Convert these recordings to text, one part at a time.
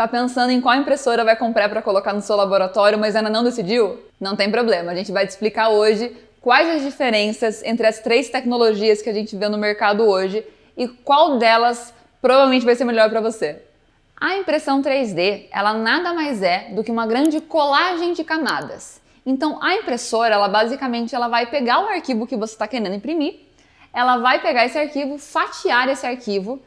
Tá pensando em qual impressora vai comprar para colocar no seu laboratório, mas ainda não decidiu? Não tem problema, a gente vai te explicar hoje quais as diferenças entre as 3 tecnologias que a gente vê no mercado hoje e qual delas provavelmente vai ser melhor para você. A impressão 3D, ela nada mais é do que uma grande colagem de camadas. Então a impressora, ela basicamente vai pegar o arquivo que você está querendo imprimir, ela vai pegar esse arquivo, fatiar esse arquivo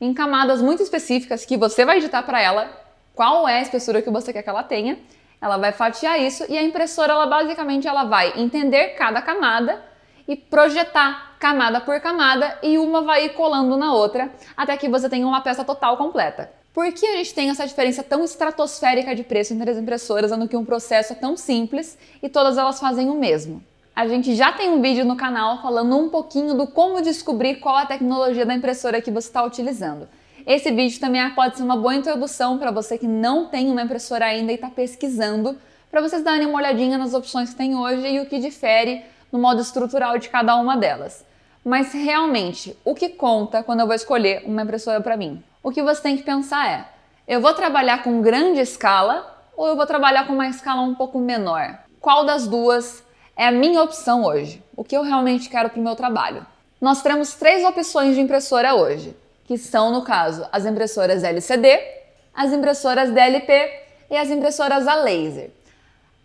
em camadas muito específicas que você vai digitar para ela qual é a espessura que você quer que ela tenha. Ela vai fatiar isso e a impressora, ela basicamente vai entender cada camada e projetar camada por camada e uma vai ir colando na outra até que você tenha uma peça total completa. Por que a gente tem essa diferença tão estratosférica de preço entre as impressoras, sendo que um processo é tão simples e todas elas fazem o mesmo? A gente já tem um vídeo no canal falando um pouquinho do como descobrir qual a tecnologia da impressora que você está utilizando. Esse vídeo também pode ser uma boa introdução para você que não tem uma impressora ainda e está pesquisando, para vocês darem uma olhadinha nas opções que tem hoje e o que difere no modo estrutural de cada uma delas. Mas realmente, o que conta quando eu vou escolher uma impressora para mim? O que você tem que pensar é, eu vou trabalhar com grande escala ou eu vou trabalhar com uma escala um pouco menor? Qual das duas é a minha opção hoje? O que eu realmente quero para o meu trabalho? Nós temos 3 opções de impressora hoje, que são, no caso, as impressoras LCD, as impressoras DLP e as impressoras a laser.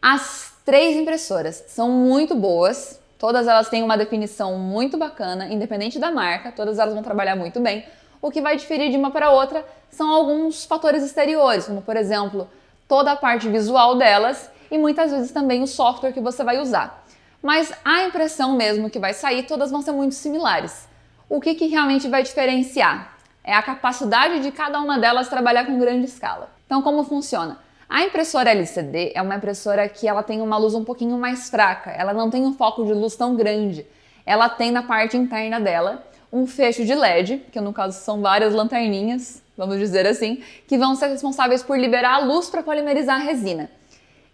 As 3 impressoras são muito boas, todas elas têm uma definição muito bacana, independente da marca, todas elas vão trabalhar muito bem. O que vai diferir de uma para outra são alguns fatores exteriores, como por exemplo, toda a parte visual delas e muitas vezes também o software que você vai usar. Mas a impressão mesmo que vai sair, todas vão ser muito similares. O que realmente vai diferenciar? É a capacidade de cada uma delas trabalhar com grande escala. Então como funciona? A impressora LCD é uma impressora que ela tem uma luz um pouquinho mais fraca, ela não tem um foco de luz tão grande. Ela tem na parte interna dela um fecho de LED, que no caso são várias lanterninhas, vamos dizer assim, que vão ser responsáveis por liberar a luz para polimerizar a resina.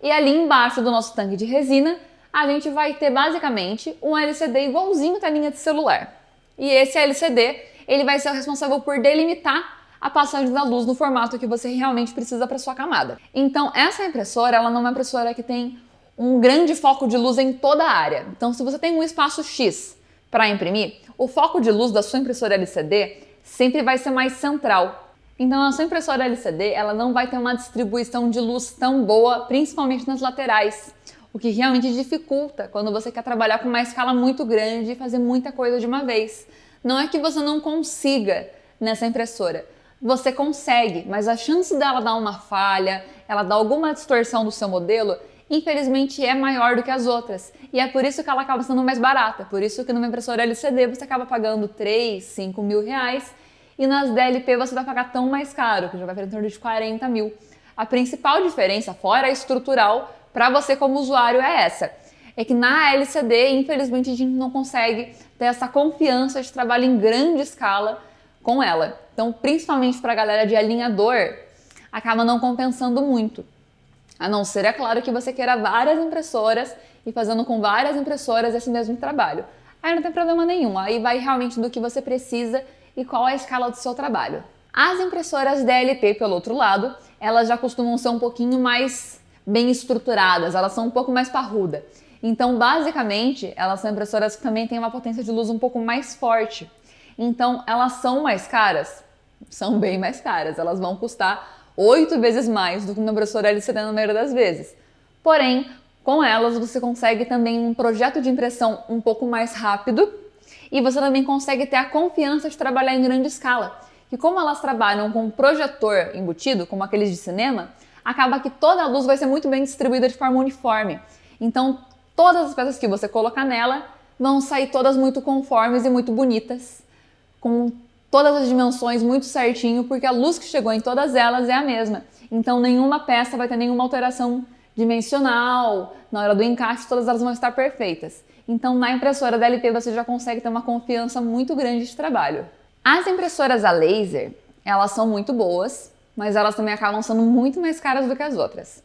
E ali embaixo do nosso tanque de resina, a gente vai ter basicamente um LCD igualzinho à telinha de celular. E esse LCD, ele vai ser o responsável por delimitar a passagem da luz no formato que você realmente precisa para sua camada. Então essa impressora, ela não é uma impressora que tem um grande foco de luz em toda a área. Então se você tem um espaço X para imprimir, o foco de luz da sua impressora LCD sempre vai ser mais central. Então a sua impressora LCD, ela não vai ter uma distribuição de luz tão boa, principalmente nas laterais, o que realmente dificulta quando você quer trabalhar com uma escala muito grande e fazer muita coisa de uma vez. Não é que você não consiga nessa impressora, você consegue, mas a chance dela dar uma falha, ela dar alguma distorção do seu modelo, infelizmente é maior do que as outras. E é por isso que ela acaba sendo mais barata. Por isso que numa impressora LCD você acaba pagando 3, 5 mil reais e nas DLP você vai pagar tão mais caro, que já vai para em torno de 40 mil. A principal diferença, fora a estrutural, para você como usuário é essa. É que na LCD, infelizmente, a gente não consegue ter essa confiança de trabalho em grande escala com ela. Então, principalmente para a galera de alinhador, acaba não compensando muito. A não ser, é claro, que você queira várias impressoras e fazendo com várias impressoras esse mesmo trabalho. Aí não tem problema nenhum, aí vai realmente do que você precisa e qual é a escala do seu trabalho. As impressoras DLP, pelo outro lado, elas já costumam ser um pouquinho mais bem estruturadas, elas são um pouco mais parrudas. Então, basicamente, elas são impressoras que também têm uma potência de luz um pouco mais forte. Então, elas são mais caras? São bem mais caras, elas vão custar 8 vezes mais do que uma impressora LCD na maioria das vezes. Porém, com elas você consegue também um projeto de impressão um pouco mais rápido e você também consegue ter a confiança de trabalhar em grande escala. E como elas trabalham com um projetor embutido, como aqueles de cinema, acaba que toda a luz vai ser muito bem distribuída de forma uniforme. Então, todas as peças que você colocar nela vão sair todas muito conformes e muito bonitas, com todas as dimensões muito certinho, porque a luz que chegou em todas elas é a mesma. Então nenhuma peça vai ter nenhuma alteração dimensional, na hora do encaixe todas elas vão estar perfeitas. Então na impressora DLP você já consegue ter uma confiança muito grande de trabalho. As impressoras a laser, elas são muito boas, mas elas também acabam sendo muito mais caras do que as outras.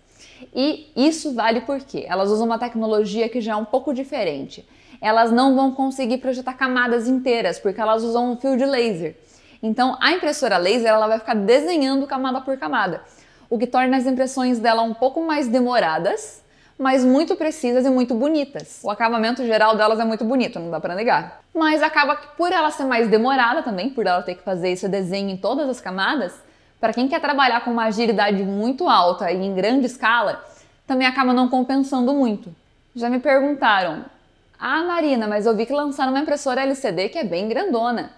E isso vale porque elas usam uma tecnologia que já é um pouco diferente. Elas não vão conseguir projetar camadas inteiras, porque elas usam um fio de laser. Então, a impressora laser ela vai ficar desenhando camada por camada, o que torna as impressões dela um pouco mais demoradas, mas muito precisas e muito bonitas. O acabamento geral delas é muito bonito, não dá pra negar. Mas acaba que por ela ser mais demorada também, por ela ter que fazer esse desenho em todas as camadas, para quem quer trabalhar com uma agilidade muito alta e em grande escala, também acaba não compensando muito. Já me perguntaram, Marina, mas eu vi que lançaram uma impressora LCD que é bem grandona.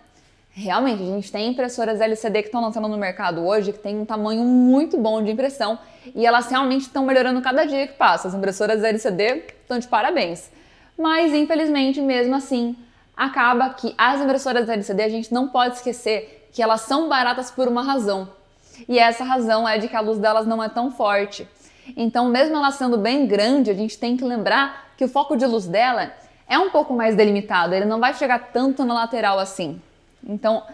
Realmente, a gente tem impressoras LCD que estão lançando no mercado hoje, que tem um tamanho muito bom de impressão, e elas realmente estão melhorando cada dia que passa. As impressoras LCD estão de parabéns. Mas, infelizmente, mesmo assim, acaba que as impressoras LCD, a gente não pode esquecer que elas são baratas por uma razão. E essa razão é de que a luz delas não é tão forte. Então, mesmo ela sendo bem grande, a gente tem que lembrar que o foco de luz dela é um pouco mais delimitado, ele não vai chegar tanto na lateral assim. Então,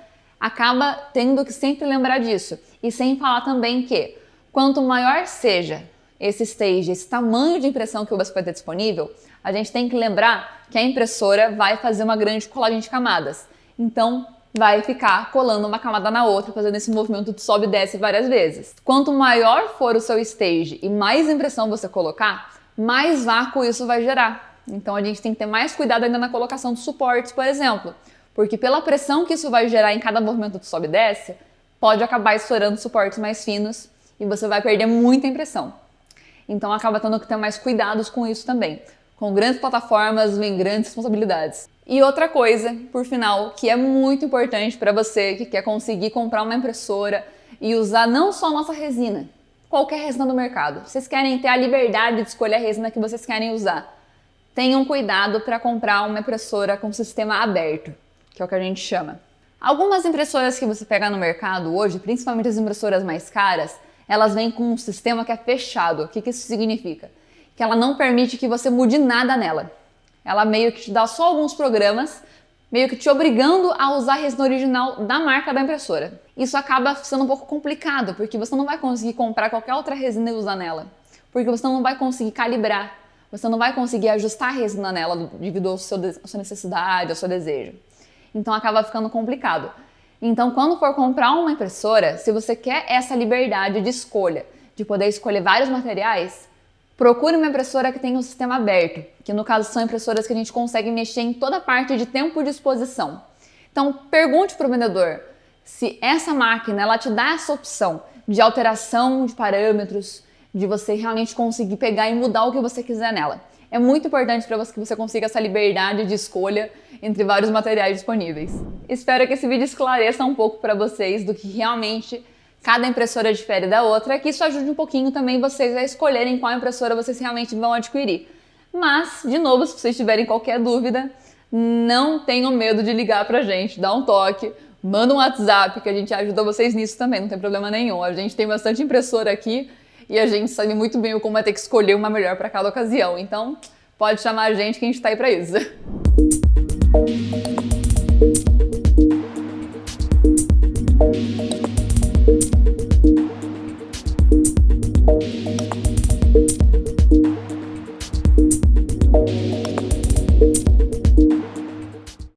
acaba tendo que sempre lembrar disso. E sem falar também que, quanto maior seja esse stage, esse tamanho de impressão que você vai ter disponível, a gente tem que lembrar que a impressora vai fazer uma grande colagem de camadas. Então, vai ficar colando uma camada na outra, fazendo esse movimento de sobe e desce várias vezes. Quanto maior for o seu stage e mais impressão você colocar, mais vácuo isso vai gerar. Então, a gente tem que ter mais cuidado ainda na colocação de suportes, por exemplo. Porque pela pressão que isso vai gerar em cada movimento de sobe e desce, pode acabar estourando suportes mais finos e você vai perder muita impressão. Então acaba tendo que ter mais cuidados com isso também. Com grandes plataformas vem grandes responsabilidades. E outra coisa, por final, que é muito importante para você que quer conseguir comprar uma impressora e usar não só a nossa resina, qualquer resina do mercado. Vocês querem ter a liberdade de escolher a resina que vocês querem usar. Tenham cuidado para comprar uma impressora com sistema aberto, que é o que a gente chama. Algumas impressoras que você pega no mercado hoje, principalmente as impressoras mais caras, elas vêm com um sistema que é fechado. O que isso significa? Que ela não permite que você mude nada nela. Ela meio que te dá só alguns programas, meio que te obrigando a usar a resina original da marca da impressora. Isso acaba sendo um pouco complicado, porque você não vai conseguir comprar qualquer outra resina e usar nela. Porque você não vai conseguir calibrar, você não vai conseguir ajustar a resina nela devido à sua necessidade, ao seu desejo. Então acaba ficando complicado. Então, quando for comprar uma impressora, se você quer essa liberdade de escolha, de poder escolher vários materiais, procure uma impressora que tenha um sistema aberto, que no caso são impressoras que a gente consegue mexer em toda a parte de tempo de exposição. Então, pergunte para o vendedor se essa máquina ela te dá essa opção de alteração de parâmetros, de você realmente conseguir pegar e mudar o que você quiser nela. É muito importante para que você consiga essa liberdade de escolha entre vários materiais disponíveis. Espero que esse vídeo esclareça um pouco para vocês do que realmente cada impressora difere da outra, que isso ajude um pouquinho também vocês a escolherem qual impressora vocês realmente vão adquirir. Mas, de novo, se vocês tiverem qualquer dúvida, não tenham medo de ligar pra gente, dá um toque, manda um WhatsApp que a gente ajuda vocês nisso também, não tem problema nenhum. A gente tem bastante impressora aqui e a gente sabe muito bem como é ter que escolher uma melhor para cada ocasião. Então, pode chamar a gente que a gente tá aí pra isso.